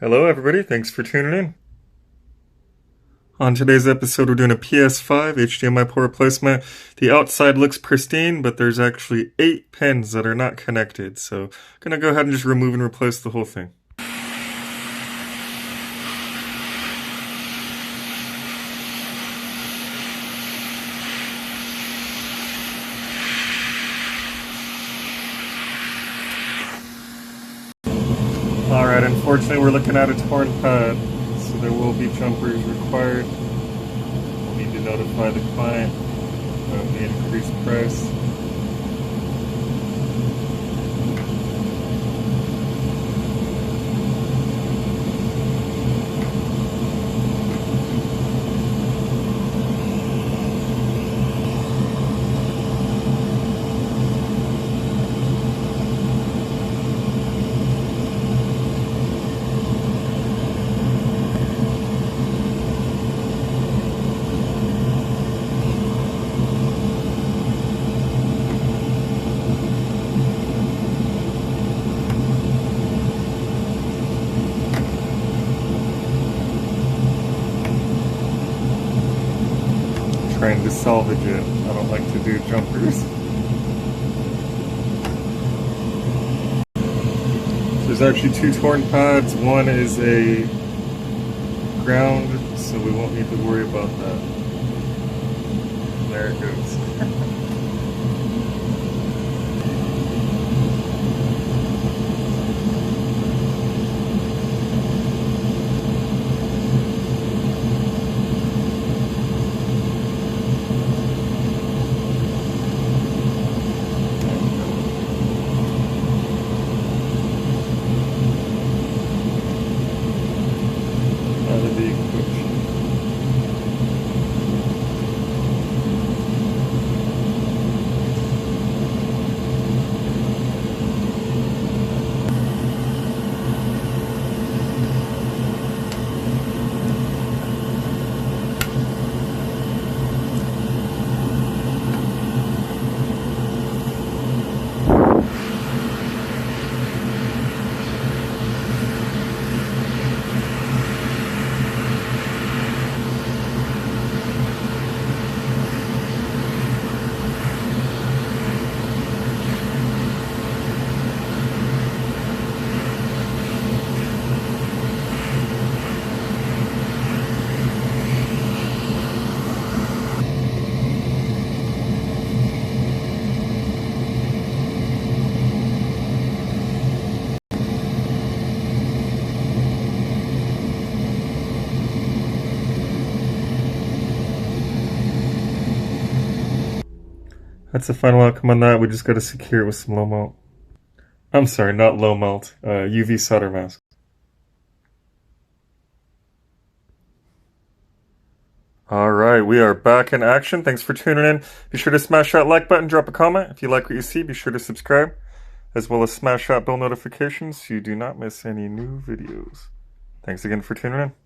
Hello, everybody. Thanks for tuning in. On today's episode, we're doing a PS5 HDMI port replacement. The outside looks pristine, but there's actually 8 pins that are not connected. So I'm going to go ahead and just remove and replace the whole thing. Alright, unfortunately we're looking at a torn pad, so there will be jumpers required. We'll need to notify the client of the increased price. Trying to salvage it. I don't like to do jumpers. So there's actually 2 torn pads. One is a ground, so we won't need to worry about that. There it goes. That's the final outcome on that. We just got to secure it with some low melt. I'm sorry, not low melt. UV solder mask. Alright, we are back in action. Thanks for tuning in. Be sure to smash that like button, drop a comment. If you like what you see, be sure to subscribe, as well as smash that bell notifications so you do not miss any new videos. Thanks again for tuning in.